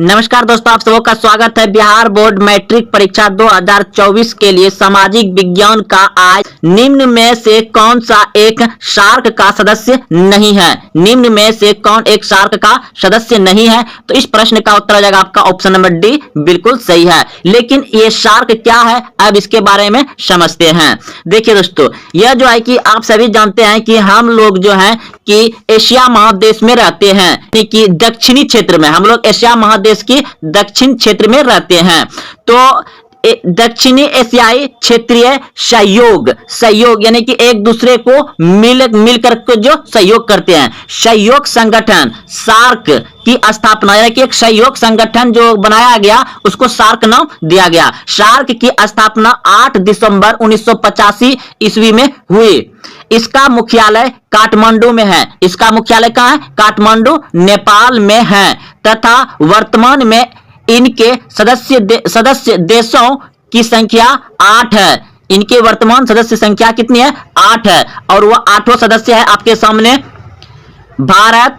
नमस्कार दोस्तों, आप सबों का स्वागत है। बिहार बोर्ड मैट्रिक परीक्षा 2024 के लिए सामाजिक विज्ञान का आज निम्न में से कौन सा एक शार्क का सदस्य नहीं है। निम्न में से कौन एक शार्क का सदस्य नहीं है, तो इस प्रश्न का उत्तर आ जाएगा आपका ऑप्शन नंबर डी, बिल्कुल सही है। लेकिन ये शार्क क्या है, अब इसके बारे में समझते हैं। देखिए दोस्तों, यह जो है कि आप सभी जानते हैं कि हम लोग जो है कि एशिया महादेश में रहते हैं, कि दक्षिणी क्षेत्र में हम लोग एशिया महादेश की दक्षिण क्षेत्र में रहते हैं। तो दक्षिणी एशियाई क्षेत्रीय सहयोग यानी कि एक दूसरे को मिलकर के जो सहयोग करते हैं, सहयोग संगठन सार्क की स्थापना, यानी कि एक सहयोग संगठन जो बनाया गया उसको सार्क नाम दिया गया। सार्क की स्थापना 8 दिसंबर 1985 ईस्वी में हुई। इसका मुख्यालय काठमांडू में है। इसका मुख्यालय कहाँ है? काठमांडू नेपाल में है। तथा वर्तमान में इनके सदस्य देशों की संख्या 8 है। इनके वर्तमान सदस्य संख्या कितनी है? 8 है। और वह 8वां सदस्य है आपके सामने भारत,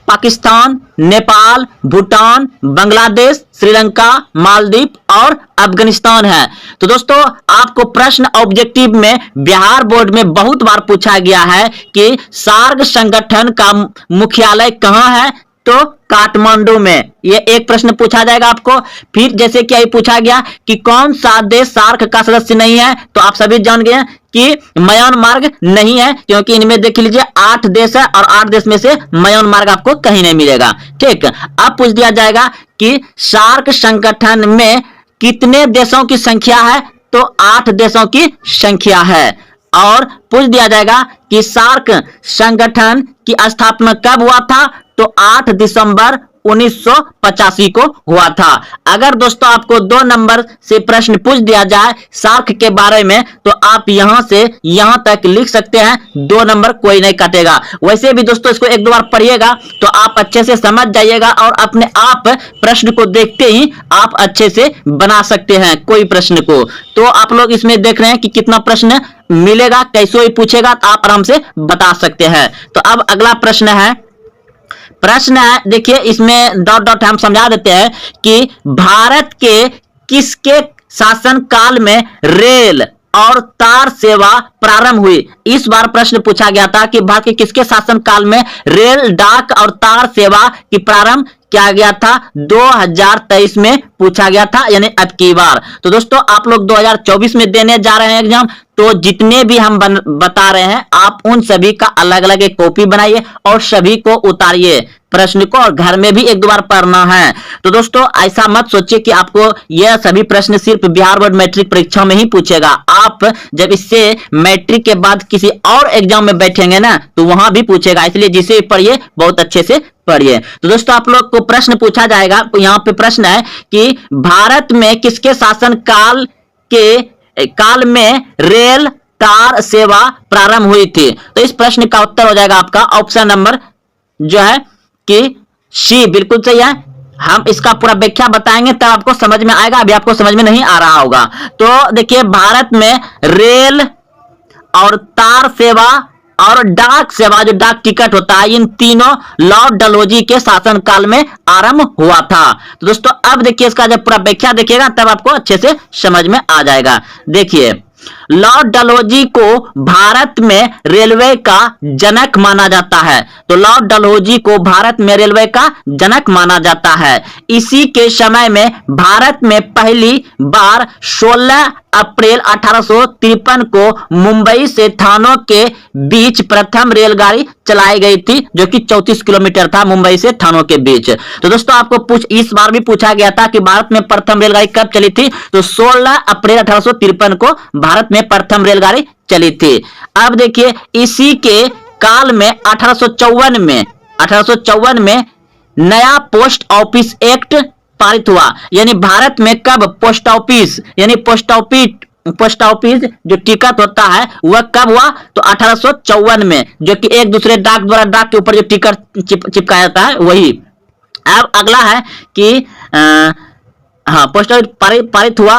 पाकिस्तान, नेपाल, भूटान, बांग्लादेश, श्रीलंका, मालदीव और अफगानिस्तान है। तो दोस्तों, आपको प्रश्न ऑब्जेक्टिव में बिहार बोर्ड में बहुत बार पूछा गया है कि सार्क संगठन का मुख्यालय कहां है, तो काठमांडू में। ये एक प्रश्न पूछा जाएगा आपको। फिर जैसे कि यही पूछा गया कि कौन सा देश सार्क का सदस्य नहीं है, तो आप सभी जान गए कि म्यांमार नहीं है, क्योंकि इनमें देख लीजिए 8 देश है और 8 देश में से म्यांमार आपको कहीं नहीं मिलेगा। ठीक, अब पूछ दिया जाएगा कि सार्क संगठन में कितने देशों की संख्या है, तो 8 देशों की संख्या है। और पूछ दिया जाएगा कि सार्क संगठन की स्थापना कब हुआ था, तो 8 दिसंबर 1985 को हुआ था। अगर दोस्तों आपको 2 नंबर से प्रश्न पूछ दिया जाए सार्क के बारे में, तो आप यहां से यहां तक लिख सकते हैं, 2 नंबर कोई नहीं काटेगा। वैसे भी दोस्तों इसको 1-2 बार पढ़िएगा तो आप अच्छे से समझ जाइएगा और अपने आप प्रश्न को देखते ही आप अच्छे से बना सकते हैं कोई प्रश्न को। तो आप लोग इसमें देख रहे हैं कि कितना प्रश्न मिलेगा, कैसे ही पूछेगा तो आप आराम से बता सकते हैं। तो अब अगला प्रश्न है, देखिए इसमें डॉट डॉट हम समझा देते हैं कि भारत के किसके शासन काल में रेल और तार सेवा प्रारंभ हुई। इस बार प्रश्न पूछा गया था कि भारत के किसके शासन काल में रेल, डाक और तार सेवा की प्रारंभ किया गया था। 2023 में पूछा गया था, यानी अब की बार। तो दोस्तों आप लोग 2024 में देने जा रहे हैं एग्जाम, तो जितने भी हम बता रहे हैं आप उन सभी का अलग अलग एक कॉपी बनाइए और सभी को उतारिए प्रश्न को, और घर में भी 1-2 बार पढ़ना है। तो दोस्तों ऐसा मत सोचिए कि आपको यह सभी प्रश्न सिर्फ बिहार बोर्ड मैट्रिक परीक्षा में ही पूछेगा। आप जब इससे मैट्रिक के बाद किसी और एग्जाम में बैठेंगे ना, तो वहां भी पूछेगा, इसलिए जिसे पढ़िए बहुत अच्छे से पढ़िए। तो दोस्तों आप लोग को प्रश्न पूछा जाएगा, तो यहाँ पे प्रश्न है कि भारत में किसके शासन काल में रेल तार सेवा प्रारंभ हुई थी। तो इस प्रश्न का उत्तर हो जाएगा आपका ऑप्शन नंबर जो है कि सी, बिल्कुल सही है। हम इसका पूरा व्याख्या बताएंगे तब आपको समझ में आएगा, अभी आपको समझ में नहीं आ रहा होगा। तो देखिए, भारत में रेल और तार सेवा और डाक सेवा, जो डाक टिकट होता है, इन तीनों लॉर्ड डलहौजी के शासनकाल में आरंभ हुआ था। तो दोस्तों अब देखिए इसका जब पूरा व्याख्या देखिएगा तब आपको अच्छे से समझ में आ जाएगा। देखिए, लॉर्ड डलहौजी को भारत में रेलवे का जनक माना जाता है। तो लॉर्ड डलहौजी को भारत में रेलवे का जनक माना जाता है। इसी के समय में भारत में पहली बार 16 अप्रैल 1853 को मुंबई से थानों के बीच प्रथम रेलगाड़ी चलाई गई थी, जो कि 34 किलोमीटर था मुंबई से थानों के बीच। तो दोस्तों आपको इस बार भी पूछा गया था कि भारत में प्रथम रेलगाड़ी कब चली थी, तो 16 अप्रैल 1853 को भारत में प्रथम रेलगाड़ी चली थी। अब देखिए, इसी के काल में 1854 में नया पोस्ट ऑफिस एक्ट पारित हुआ। यानी भारत में कब पोस्ट ऑफिस जो टिकट होता है वह कब हुआ, तो 1854 में, जो कि एक दूसरे डाक द्वारा डाक के ऊपर जो टिकट चिपकाया जाता है वही। अब अगला है कि पोस्ट ऑफिस पारित हुआ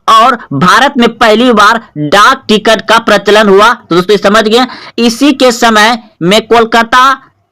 और भारत में पहली बार डाक टिकट का प्रचलन हुआ। तो दोस्तों समझ गए। इसी के समय में कोलकाता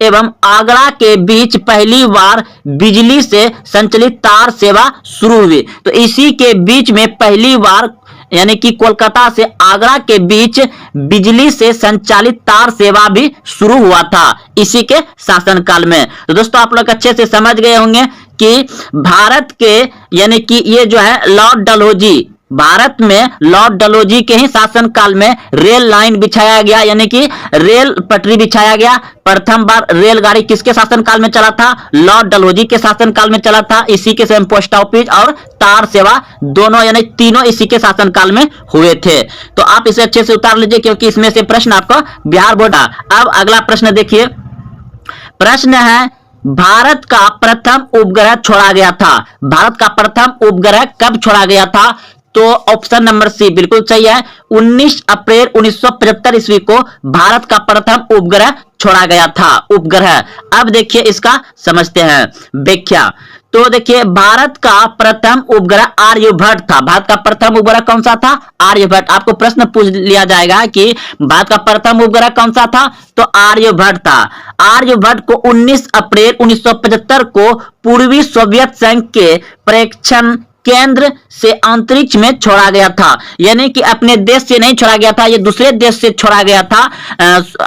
एवं आगरा के बीच पहली बार बिजली से संचालित तार सेवा शुरू हुई। तो इसी के बीच में पहली बार यानी कि कोलकाता से आगरा के बीच बिजली से संचालित तार सेवा भी शुरू हुआ था इसी के शासनकाल में। तो दोस्तों आप लोग अच्छे से समझ गए होंगे कि भारत के यानी कि ये जो है लॉर्ड डलहौजी, भारत में लॉर्ड डलहौजी के ही शासनकाल में रेल लाइन बिछाया गया यानी कि रेल पटरी बिछाया गया। प्रथम बार रेलगाड़ी किसके शासनकाल में चला था? लॉर्ड डलहौजी के शासनकाल में चला था। इसी के सेम पोस्ट ऑफिस और तार सेवा दोनों यानी तीनों इसी के शासनकाल में हुए थे। तो आप इसे अच्छे से उतार लीजिए क्योंकि इसमें से प्रश्न आपको बिहार बोर्ड। अब अगला प्रश्न देखिए, प्रश्न है भारत का प्रथम उपग्रह छोड़ा गया था। भारत का प्रथम उपग्रह कब छोड़ा गया था? तो ऑप्शन नंबर सी बिल्कुल सही है। 19 अप्रैल 1975 ईस्वी को भारत का प्रथम उपग्रह छोड़ा गया था। उपग्रह, अब देखिए इसका समझते हैं व्याख्या। तो देखिए भारत का प्रथम उपग्रह आर्यभट्ट था। भारत का प्रथम उपग्रह कौन सा था? आर्यभट्ट। आपको प्रश्न पूछ लिया जाएगा कि भारत का प्रथम उपग्रह कौन सा था? तो आर्यभट्ट था। आर्यभट्ट को 19 अप्रैल 1975 को पूर्वी सोवियत संघ के प्रेक्षण केंद्र से अंतरिक्ष में छोड़ा गया था। यानी कि अपने देश से नहीं छोड़ा गया था, ये दूसरे देश से छोड़ा गया था।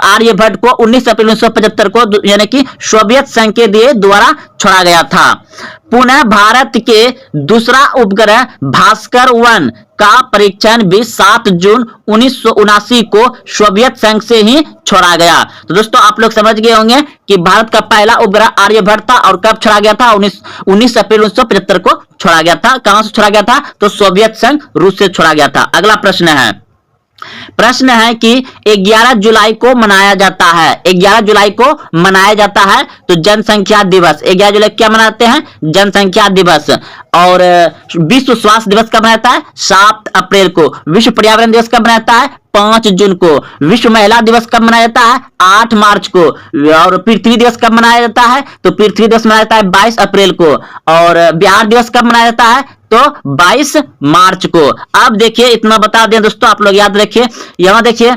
आर्यभट्ट को 19 अप्रैल 1975 को यानी कि सोवियत संघ के द्वारा छोड़ा गया था। पुनः भारत के दूसरा उपग्रह भास्कर 1 का परीक्षण भी 7 जून 1979 को सोवियत संघ से ही छोड़ा गया। तो दोस्तों आप लोग समझ गए होंगे कि भारत का पहला उपग्रह आर्यभट्ट था और कब छोड़ा गया था? 19 अप्रैल 1975 को छोड़ा गया था। कहां से छोड़ा गया था? तो सोवियत संघ रूस से छोड़ा गया था। अगला प्रश्न है, प्रश्न है कि 11 जुलाई को मनाया जाता है। 11 जुलाई को मनाया जाता है तो जनसंख्या दिवस। 11 जुलाई क्या मनाते हैं? जनसंख्या दिवस। और विश्व स्वास्थ्य दिवस कब मनाता है? 7 अप्रैल को। विश्व पर्यावरण दिवस कब मनाता है? 5 जून को। विश्व महिला दिवस कब मनाया जाता है? 8 मार्च को। और पृथ्वी दिवस कब मनाया जाता है? तो पृथ्वी दिवस मनाया जाता है 22 अप्रैल को। और बिहार दिवस कब मनाया जाता है? तो 22 मार्च को। अब देखिए इतना बता दें दोस्तों, आप लोग याद रखिए। यहां देखिए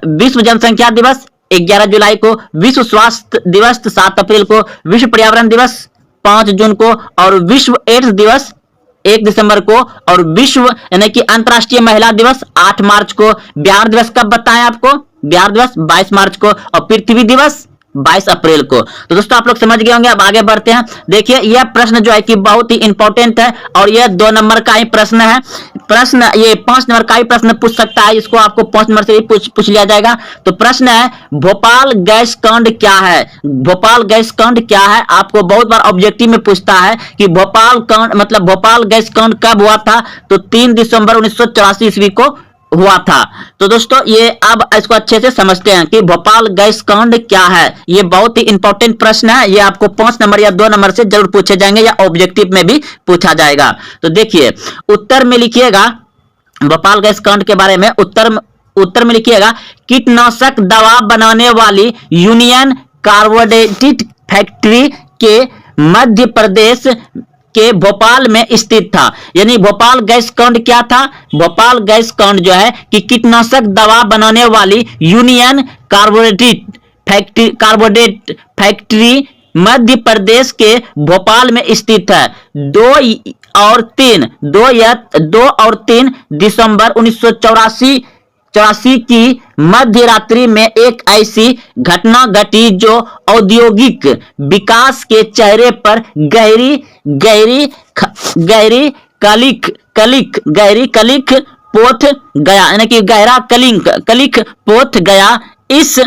विश्व जनसंख्या दिवस 11 जुलाई को, विश्व स्वास्थ्य दिवस 7 अप्रैल को, विश्व पर्यावरण दिवस 5 जून को, और विश्व एड्स दिवस 1 दिसंबर को, और विश्व यानी कि अंतर्राष्ट्रीय महिला दिवस 8 मार्च को। बिहार दिवस कब बताएं आपको? बिहार दिवस 22 मार्च को, और पृथ्वी दिवस 22 अप्रैल को। तो दोस्तों आप लोग समझ गए होंगे। अब आगे बढ़ते हैं। देखिए यह प्रश्न जो है कि बहुत ही इंपॉर्टेंट है और यह 2 नंबर का ही प्रश्न है। प्रश्न ये 5 नंबर का ही प्रश्न पूछ सकता है, इसको आपको 5 नंबर से ही पूछ लिया जाएगा। तो प्रश्न है भोपाल गैस कांड क्या है? भोपाल गैस कांड क्या है? आपको बहुत बार ऑब्जेक्टिव में पूछता है कि भोपाल कांड मतलब भोपाल गैस कांड कब हुआ था? तो 3 दिसंबर 1984 ईस्वी को हुआ था। तो दोस्तों ये अब इसको अच्छे से समझते हैं कि भोपाल गैस कांड क्या है। ये बहुत ही इंपॉर्टेंट प्रश्न है। ये आपको 5 नंबर या 2 नंबर से जरूर पूछे जाएंगे या ऑब्जेक्टिव में भी पूछा जाएगा। तो देखिए उत्तर में लिखिएगा भोपाल गैस कांड के बारे में। उत्तर में लिखिएगा कीटनाशक दवा बनाने वाली यूनियन कार्बाइड फैक्ट्री के मध्य प्रदेश के भोपाल में स्थित था। यानी भोपाल गैस कांड क्या था? भोपाल गैस कांड जो है कि कीटनाशक दवा बनाने वाली union carbide factory Madhya Pradesh के भोपाल में स्थित है। 2 और 3 दिसंबर 1984 की मध्य रात्रि में एक ऐसी घटना घटी जो औद्योगिक विकास के चेहरे पर गहरी कलिक पोत गया, यानी कि गहरा कलिक पोत गया। इस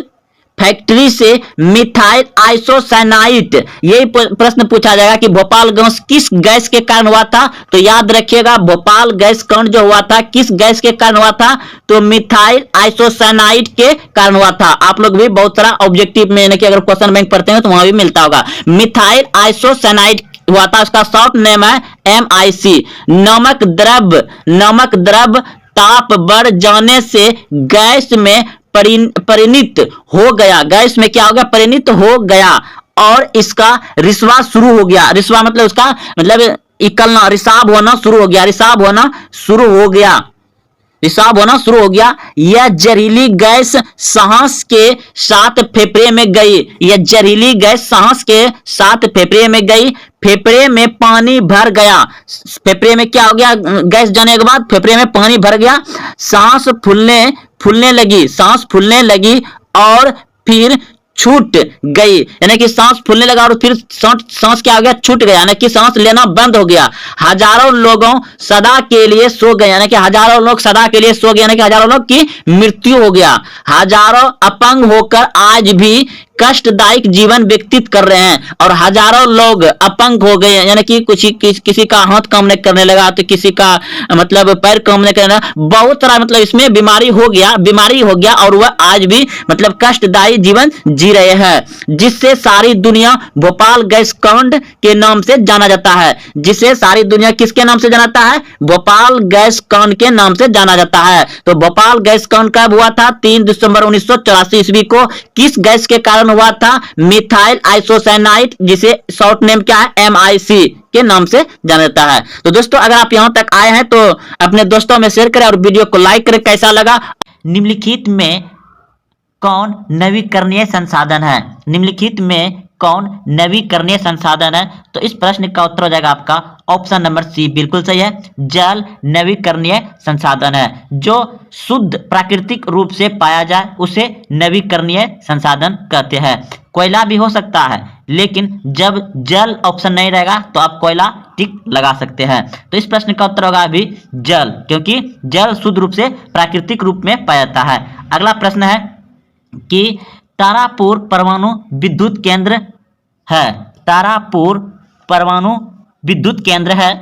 फैक्ट्री से मिथाइल आइसोसाइनाइड, यही प्रश्न पूछा जाएगा कि भोपाल गैस किस गैस के कारण हुआ था? तो याद रखिएगा भोपाल गैस कांड जो हुआ था किस गैस के कारण हुआ था? तो मिथाइल आइसोसाइनाइड के कारण हुआ था। आप लोग भी बहुत सारा ऑब्जेक्टिव में यानी कि अगर क्वेश्चन बैंक पढ़ते हैं तो वहां भी मिलता होगा। मिथाइल आइसोसाइनाइड हुआ था, उसका शॉर्ट नेम है MIC। नमक द्रव ताप बढ़ जाने से गैस में परिणित हो गया। गैस में क्या हो गया? परिणित हो गया और इसका रिसाव शुरू हो गया। रिसाव मतलब उसका मतलब इकलना, रिसाव होना शुरू हो गया। पेशाब होना शुरू हो गया। यह जहरीली गैस सांस के साथ फेफड़े में गई। यह जहरीली गैस सांस के साथ फेफड़े में गई। फेफड़े में पानी भर गया। फेफड़े में क्या हो गया? गैस जाने के बाद फेफड़े में पानी भर गया। सांस फूलने लगी। सांस फूलने लगी और फिर छूट गई। यानी कि सांस फूलने लगा और फिर सांस क्या हो गया? छूट गया, यानी कि सांस लेना बंद हो गया। हजारों लोगों सदा के लिए सो गए, यानी कि हजारों लोग सदा के लिए सो गए, यानी कि हजारों लोग की मृत्यु हो गया। हजारों अपंग होकर आज भी कष्टदायक जीवन व्यतीत कर रहे हैं और हजारों लोग अपंग हो गए, यानी कि किसी का हाथ काम नहीं करने लगा तो किसी का मतलब पैर काम नहीं करने लगा। बहुत सारा मतलब इसमें बीमारी हो गया और वह आज भी मतलब कष्टदायी जीवन जी रहे हैं, जिससे सारी दुनिया भोपाल गैस कांड के नाम से जाना जाता है। जिसे सारी दुनिया किसके नाम से जाना जाता है? भोपाल गैस कांड के नाम से जाना जाता है। तो भोपाल गैस कांड कब हुआ था? 3 दिसंबर 1984 ईस्वी को। किस गैस के कारण हुआ था? मिथाइल आइसोसाइनाइड, जिसे शॉर्ट नेम क्या है? MIC के नाम से जाना जाता है। तो दोस्तों, अगर आप यहां तक आए हैं तो अपने दोस्तों में शेयर करें और वीडियो को लाइक करें। कैसा लगा? निम्नलिखित में कौन नवीकरणीय संसाधन है? निम्नलिखित में कौन नवीकरणीय संसाधन है? तो इस प्रश्न का उत्तर हो जाएगा आपका ऑप्शन नंबर सी, बिल्कुल सही है। जल नवीकरणीय संसाधन है। जो शुद्ध प्राकृतिक रूप से पाया जाए उसे नवीकरणीय संसाधन कहते हैं। कोयला भी हो सकता है, लेकिन जब जल ऑप्शन नहीं रहेगा तो आप कोयला टिक लगा सकते हैं। तो इस प्रश्न का उत्तर होगा अभी जल, क्योंकि जल शुद्ध रूप से प्राकृतिक रूप में पाया जाता है। अगला प्रश्न है कि तारापुर परमाणु विद्युत केंद्र है। तारापुर परमाणु विद्युत केंद्र है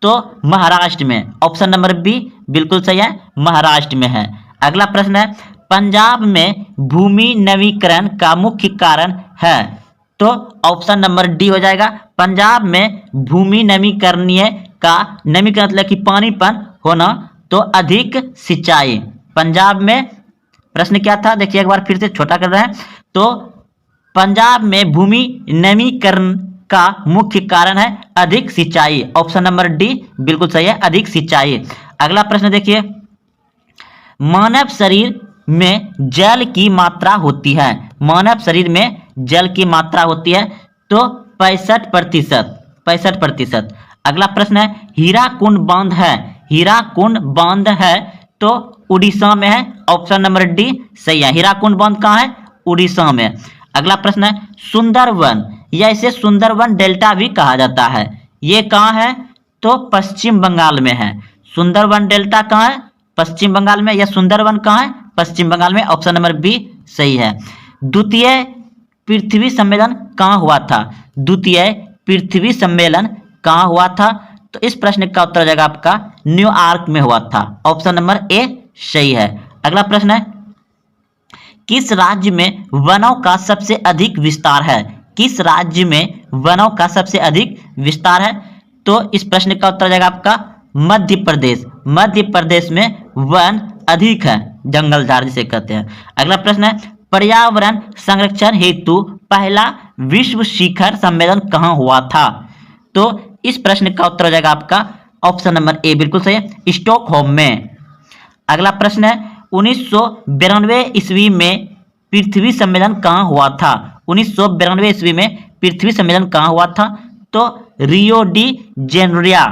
तो महाराष्ट्र में। ऑप्शन नंबर बी बिल्कुल सही है, महाराष्ट्र में है। अगला प्रश्न है पंजाब में भूमि नवीकरण का मुख्य कारण है। तो ऑप्शन नंबर डी हो जाएगा। पंजाब में भूमि नवीकरणीय का नवीकरण मतलब कि पानीपन होना, तो अधिक सिंचाई। पंजाब में प्रश्न क्या था देखिए एक बार फिर से छोटा कर रहे हैं। तो पंजाब में भूमि नवीकरण का मुख्य कारण है अधिक सिंचाई। ऑप्शन नंबर डी बिल्कुल सही है, अधिक सिंचाई। अगला प्रश्न देखिए, मानव शरीर में जल की मात्रा होती है। मानव शरीर में जल की मात्रा होती है तो 65%। अगला प्रश्न है हीराकुंड बांध है। हीराकुंड बांध है तो उड़ीसा में है। ऑप्शन नंबर डी सही है। हीराकुंड बांध कहाँ है? उड़ीसा में। अगला प्रश्न है सुंदरवन, या इसे सुंदरवन डेल्टा भी कहा जाता है। ये कहाँ है? तो पश्चिम बंगाल में है। सुंदरवन डेल्टा कहाँ है? पश्चिम बंगाल में। या सुंदरवन कहाँ है? पश्चिम बंगाल में। ऑप्शन नंबर बी सही है। द्वितीय पृथ्वी सम्मेलन कहाँ हुआ था? द्वितीय पृथ्वी सम्मेलन कहाँ हुआ था? तो इस प्रश्न का उत्तर हो जाएगा आपका न्यूयॉर्क में हुआ था। ऑप्शन नंबर ए सही है। अगला प्रश्न है किस राज्य में वनों का सबसे अधिक विस्तार है? किस राज्य में वनों का सबसे अधिक विस्तार है? तो इस प्रश्न का उत्तर हो जाएगा आपका मध्य प्रदेश। मध्य प्रदेश में वन अधिक है, जंगल झाड़ जिसे कहते हैं। अगला प्रश्न है पर्यावरण संरक्षण हेतु पहला विश्व शिखर सम्मेलन कहाँ हुआ था? तो इस प्रश्न का उत्तर हो जाएगा आपका ऑप्शन नंबर ए बिल्कुल सही है, स्टॉकहोम में। अगला प्रश्न है 1992 ईस्वी में पृथ्वी सम्मेलन कहाँ हुआ था? 1992 ईस्वी में पृथ्वी सम्मेलन कहाँ हुआ था? तो रियो डी जेनेरियो।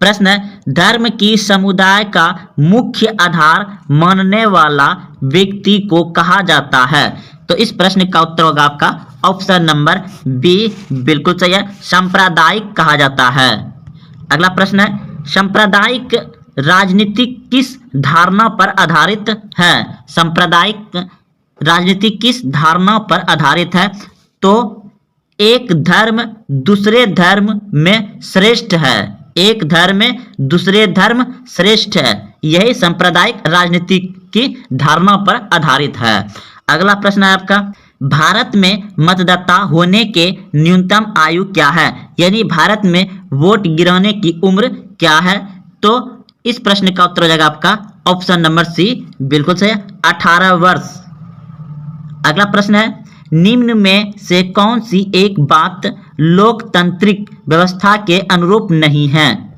प्रश्न है धर्म की समुदाय का मुख्य आधार मानने वाला व्यक्ति को कहा जाता है। तो इस प्रश्न का उत्तर होगा आपका ऑप्शन नंबर बी बिल्कुल सही है, सांप्रदायिक कहा जाता है। अगला प्रश्न है सांप्रदायिक राजनीति किस धारणा पर आधारित है? सांप्रदायिक राजनीति किस धारणा पर आधारित है? तो एक धर्म दूसरे धर्म में श्रेष्ठ है। एक धर्म में दूसरे धर्म श्रेष्ठ है, यही सांप्रदायिक राजनीति की धारणा पर आधारित है। अगला प्रश्न है आपका भारत में मतदाता होने के न्यूनतम आयु क्या है? यानी भारत में वोट गिराने की उम्र क्या है? तो इस प्रश्न का उत्तर हो जाएगा आपका ऑप्शन नंबर सी बिल्कुल सही है, 18 वर्ष। अगला प्रश्न है निम्न में से कौन सी एक बात लोकतांत्रिक व्यवस्था के अनुरूप नहीं है?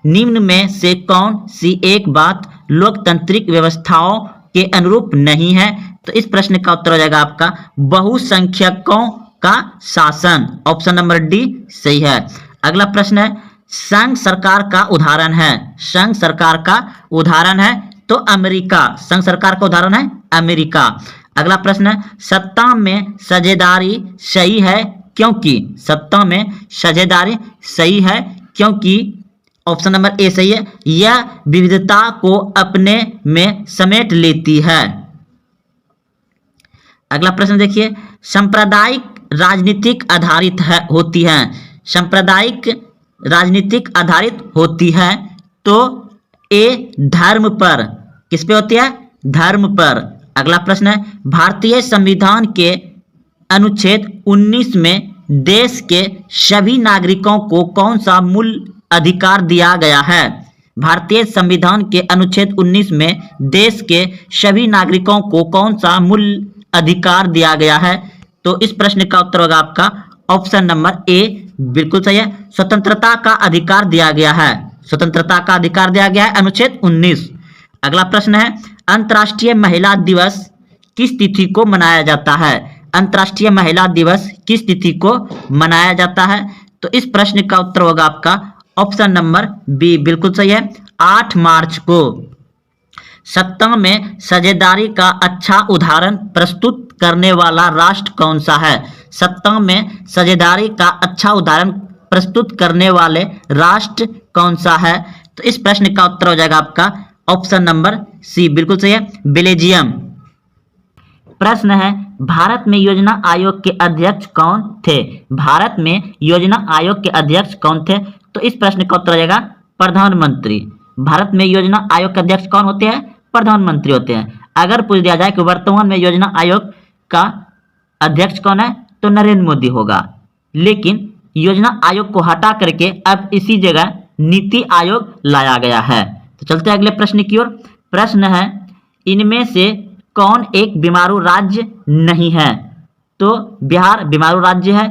निम्न में से कौन सी एक बात लोकतांत्रिक व्यवस्थाओं के अनुरूप नहीं है? तो इस प्रश्न का उत्तर हो जाएगा आपका बहुसंख्यकों का शासन। ऑप्शन नंबर डी सही है। अगला प्रश्न है संघ सरकार का उदाहरण है। संघ सरकार का उदाहरण है तो अमेरिका। संघ सरकार का उदाहरण है अमेरिका। अगला प्रश्न है सत्ता में साझेदारी सही है क्योंकि। सत्ता में साझेदारी सही है क्योंकि ऑप्शन नंबर ए सही है, यह विविधता को अपने में समेट लेती है। अगला प्रश्न देखिए सांप्रदायिक राजनीतिक आधारित होती है। सांप्रदायिक राजनीतिक आधारित होती है तो ए धर्म पर। किस पे होती है? धर्म पर। अगला प्रश्न है भारतीय संविधान के अनुच्छेद 19 में देश के सभी नागरिकों को कौन सा मूल अधिकार दिया गया है? भारतीय संविधान के अनुच्छेद 19 में देश के सभी नागरिकों को कौन सा मूल अधिकार दिया गया है? तो इस प्रश्न का उत्तर होगा आपका ऑप्शन नंबर ए बिल्कुल सही है, स्वतंत्रता का अधिकार दिया गया है। स्वतंत्रता का अधिकार दिया गया है अनुच्छेद 19। अगला प्रश्न है अंतर्राष्ट्रीय महिला दिवस किस तिथि को मनाया जाता है? अंतर्राष्ट्रीय महिला दिवस किस तिथि को मनाया जाता है? तो इस प्रश्न का उत्तर होगा आपका ऑप्शन नंबर बी बिल्कुल सही है, 8 मार्च को। सत्ता में साझेदारी का अच्छा उदाहरण प्रस्तुत करने वाला राष्ट्र कौन सा है? सत्ता में साझेदारी का अच्छा उदाहरण प्रस्तुत करने वाले राष्ट्र कौन सा है? तो इस प्रश्न का उत्तर हो जाएगा आपका ऑप्शन नंबर सी बिल्कुल सही है, बेल्जियम। प्रश्न है भारत में योजना आयोग के अध्यक्ष कौन थे? भारत में योजना आयोग के अध्यक्ष कौन थे? तो इस प्रश्न का उत्तर हो जाएगा प्रधानमंत्री। भारत में योजना आयोग के अध्यक्ष कौन होते हैं? प्रधानमंत्री होते हैं। अगर पूछ दिया जाए कि वर्तमान में योजना आयोग का अध्यक्ष कौन है तो नरेंद्र मोदी होगा, लेकिन योजना आयोग को हटा करके अब इसी जगह नीति आयोग लाया गया है। तो चलते हैं अगले प्रश्न की ओर। प्रश्न है इनमें से कौन एक बीमारू राज्य नहीं है? तो बिहार बीमारू राज्य है,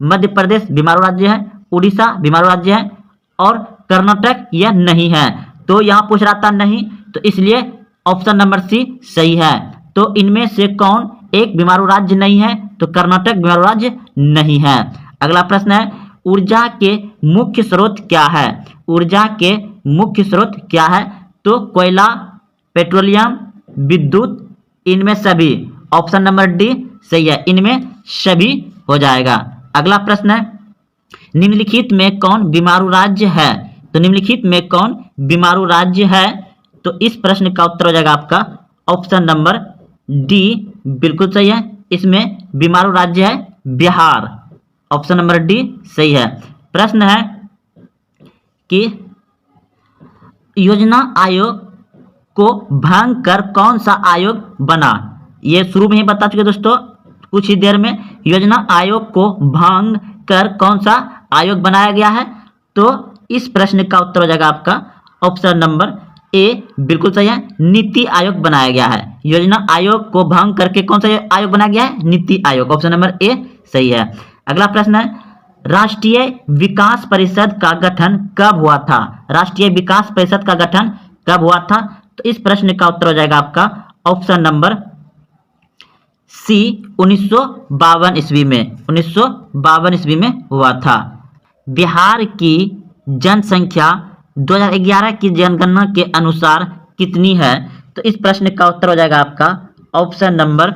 मध्य प्रदेश बीमारू राज्य है, उड़ीसा बीमारू राज्य है और कर्नाटक यह नहीं है। तो यहाँ पूछ रहा था नहीं, तो इसलिए ऑप्शन नंबर सी सही है। तो इनमें से कौन एक बीमारू राज्य नहीं है? तो कर्नाटक बीमारू राज्य नहीं है। अगला प्रश्न है ऊर्जा के मुख्य स्रोत क्या है? ऊर्जा के मुख्य स्रोत क्या है? तो कोयला, पेट्रोलियम, विद्युत, इनमें सभी। ऑप्शन नंबर डी सही है, इनमें सभी हो जाएगा। अगला प्रश्न है निम्नलिखित में कौन बीमारू राज्य है? तो निम्नलिखित में कौन बीमारू राज्य है? तो इस प्रश्न का उत्तर हो जाएगा आपका ऑप्शन नंबर डी बिल्कुल सही है, इसमें बीमारू राज्य है बिहार। ऑप्शन नंबर डी सही है। प्रश्न है कि योजना आयोग को भंग कर कौन सा आयोग बना? ये शुरू में ही बता चुके दोस्तों कुछ ही देर में। योजना आयोग को भंग कर कौन सा आयोग बनाया गया है? तो इस प्रश्न का उत्तर हो जाएगा आपका ऑप्शन नंबर ए बिल्कुल सही है, नीति आयोग बनाया गया है। योजना आयोग को भंग करके कौन सा आयोग बनाया गया है? NITI Aayog. Option number A सही है। अगला प्रश्न है राष्ट्रीय विकास परिषद का गठन कब हुआ था? राष्ट्रीय विकास परिषद का गठन कब हुआ था? तो इस प्रश्न का उत्तर हो जाएगा आपका ऑप्शन नंबर सी 1952 ईस्वी में। 1952 ईस्वी में हुआ था। बिहार की जनसंख्या 2011 की जनगणना के अनुसार कितनी है? तो इस प्रश्न का उत्तर हो जाएगा आपका ऑप्शन नंबर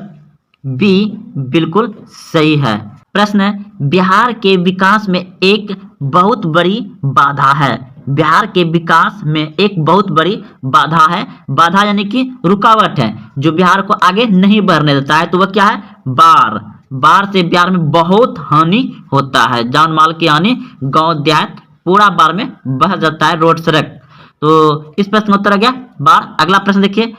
बी बिल्कुल सही है। प्रश्न है बिहार के विकास में एक बहुत बड़ी बाधा है। बिहार के विकास में एक बहुत बड़ी बाधा है। बाधा यानी कि रुकावट है जो बिहार को आगे नहीं बढ़ने देता है। तो वह क्या है? बाढ़। बाढ़ से बिहार में बहुत हानि होता है, जान माल की हानि, गांव देहात पूरा बाढ़ में बह जाता है, रोड सड़क। तो इस प्रश्न का उत्तर आ गया बाढ़। अगला प्रश्न देखिए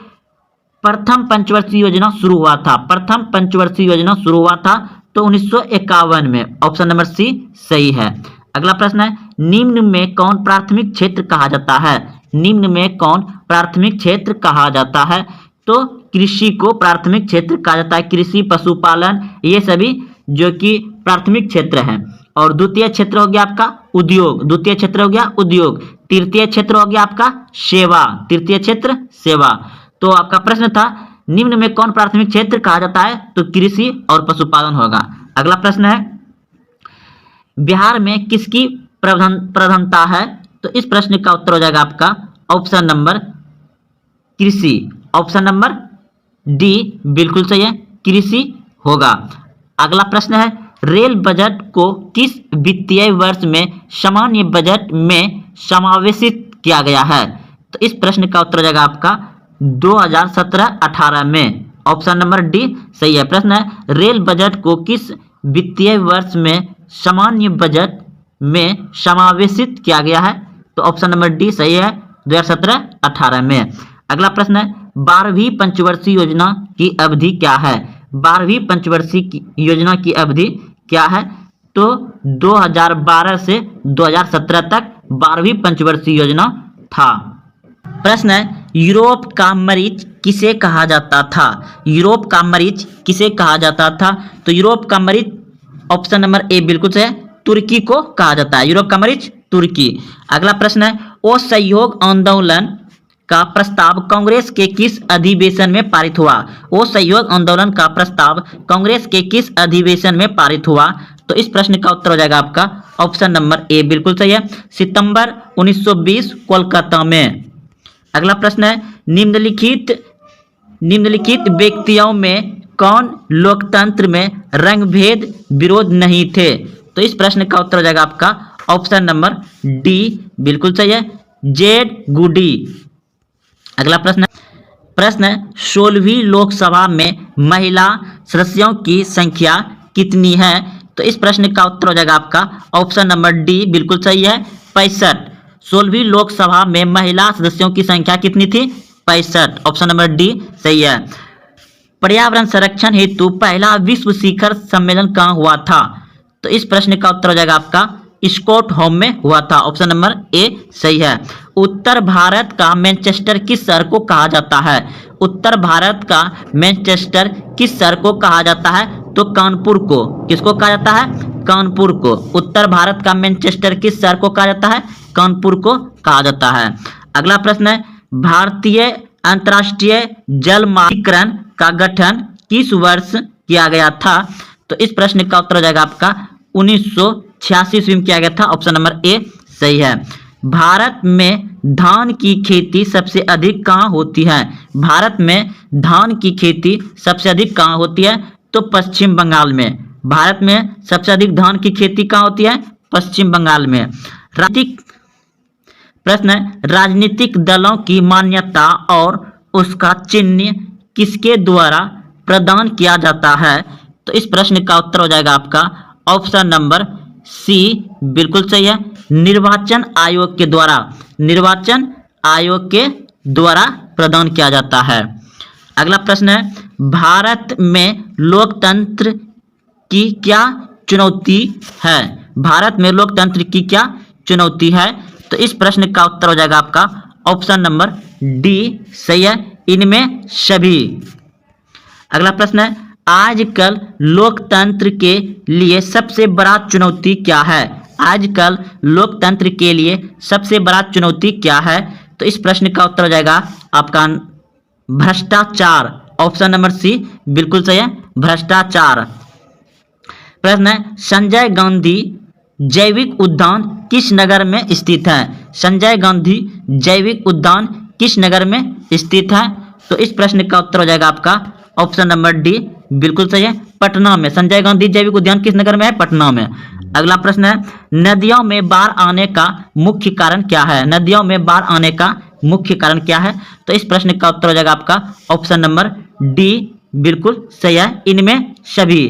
प्रथम पंचवर्षीय योजना शुरू हुआ था। प्रथम पंचवर्षीय योजना शुरू हुआ था तो 1951 में। ऑप्शन नंबर सी सही है। अगला प्रश्न है निम्न में कौन प्राथमिक क्षेत्र कहा जाता है? निम्न में कौन प्राथमिक क्षेत्र कहा जाता है? तो कृषि को प्राथमिक क्षेत्र कहा जाता है। कृषि, पशुपालन, ये सभी जो कि प्राथमिक क्षेत्र हैं। और द्वितीय क्षेत्र हो गया आपका उद्योग। द्वितीय क्षेत्र हो गया उद्योग। तृतीय क्षेत्र हो गया आपका सेवा, तृतीय क्षेत्र सेवा। तो आपका प्रश्न था निम्न में कौन प्राथमिक क्षेत्र कहा जाता है, तो कृषि और पशुपालन होगा। अगला प्रश्न है बिहार में किसकी प्रधानता है, तो इस प्रश्न का उत्तर हो जाएगा आपका ऑप्शन नंबर कृषि, ऑप्शन नंबर डी बिल्कुल सही है, कृषि होगा। अगला प्रश्न है रेल बजट को किस वित्तीय वर्ष में सामान्य बजट में समावेशित किया गया है, तो इस प्रश्न का उत्तर हो जाएगा आपका 2017-18 में, ऑप्शन नंबर डी सही है। प्रश्न है रेल बजट को किस वित्तीय वर्ष में सामान्य बजट में समावेशित किया गया है, तो ऑप्शन नंबर डी सही है, 2017-18 में। अगला प्रश्न है 12वीं पंचवर्षीय योजना की अवधि क्या है, 12वीं पंचवर्षीय योजना की अवधि क्या है, तो 2012 से 2017 तक 12वीं पंचवर्षीय योजना था। प्रश्न है यूरोप का मरीच किसे कहा जाता था, यूरोप का मरीच किसे कहा जाता था, तो यूरोप का मरीच ऑप्शन नंबर ए बिल्कुल सही है, तुर्की को कहा जाता है, यूरोप का मरीच तुर्की। अगला प्रश्न है असहयोग आंदोलन का प्रस्ताव कांग्रेस के किस अधिवेशन में पारित हुआ, असहयोग आंदोलन का प्रस्ताव कांग्रेस के किस अधिवेशन में पारित हुआ, तो इस प्रश्न का उत्तर हो जाएगा आपका ऑप्शन नंबर ए बिल्कुल सही है, सितंबर 1920 कोलकाता में। अगला प्रश्न है निम्नलिखित व्यक्तियों में कौन लोकतंत्र में रंगभेद विरोध नहीं थे, तो इस प्रश्न का उत्तर हो जाएगा आपका ऑप्शन नंबर डी बिल्कुल सही है, जेड गुडी। अगला प्रश्न है 16वीं लोकसभा में महिला सदस्यों की संख्या कितनी है, तो इस प्रश्न का उत्तर हो जाएगा आपका ऑप्शन नंबर डी बिल्कुल सही है, 65। 16वीं लोकसभा में महिला सदस्यों की संख्या कितनी थी, 65, ऑप्शन नंबर डी सही है। पर्यावरण संरक्षण हेतु पहला विश्व शिखर सम्मेलन कहाँ हुआ था, तो इस प्रश्न का उत्तर हो जाएगा आपका स्टॉकहोम में हुआ था, ऑप्शन नंबर ए सही है। उत्तर भारत का मैनचेस्टर किस शहर को कहा जाता है, उत्तर भारत का मैनचेस्टर किस शहर को कहा जाता है, तो कानपुर को, किसको कहा जाता है, कानपुर को। उत्तर भारत का मैनचेस्टर किस शहर को कहा जाता है, कानपुर को कहा जाता है। अगला प्रश्न है भारतीय अंतर्राष्ट्रीय जल मानकीकरण का गठन किस वर्ष किया गया था, तो इस प्रश्न का उत्तर हो जाएगा आपका 1986 ईस्वी में किया गया था, ऑप्शन नंबर ए सही है। भारत में धान की खेती सबसे अधिक कहाँ होती है, भारत में धान की खेती सबसे अधिक कहाँ होती है, तो पश्चिम बंगाल में। भारत में सबसे अधिक धान की खेती कहाँ होती है, पश्चिम बंगाल में। प्रश्न है राजनीतिक दलों की मान्यता और उसका चिन्ह किसके द्वारा प्रदान किया जाता है, तो इस प्रश्न का उत्तर हो जाएगा आपका ऑप्शन नंबर सी बिल्कुल सही है, निर्वाचन आयोग के द्वारा, निर्वाचन आयोग के द्वारा प्रदान किया जाता है। अगला प्रश्न है भारत में लोकतंत्र की क्या चुनौती है, भारत में लोकतंत्र की क्या चुनौती है, तो इस प्रश्न का उत्तर हो जाएगा आपका ऑप्शन नंबर डी सही है, इनमें सभी। अगला प्रश्न है आजकल लोकतंत्र के लिए सबसे बड़ा चुनौती क्या है, आजकल लोकतंत्र के लिए सबसे बड़ा चुनौती क्या है, तो इस प्रश्न का उत्तर हो जाएगा आपका भ्रष्टाचार, ऑप्शन नंबर सी बिल्कुल सही है, भ्रष्टाचार। प्रश्न है संजय गांधी जैविक उद्यान किस नगर में स्थित है, संजय गांधी जैविक उद्यान किस नगर में स्थित है, तो इस प्रश्न का उत्तर हो जाएगा आपका ऑप्शन नंबर डी बिल्कुल सही है, पटना में। संजय गांधी जैविक उद्यान किस नगर में है, पटना में। अगला प्रश्न है नदियों में बाढ़ आने का मुख्य कारण क्या है, नदियों में बाढ़ आने का मुख्य कारण क्या है, तो इस प्रश्न का उत्तर हो जाएगा आपका ऑप्शन नंबर डी बिल्कुल सही है, इनमें सभी।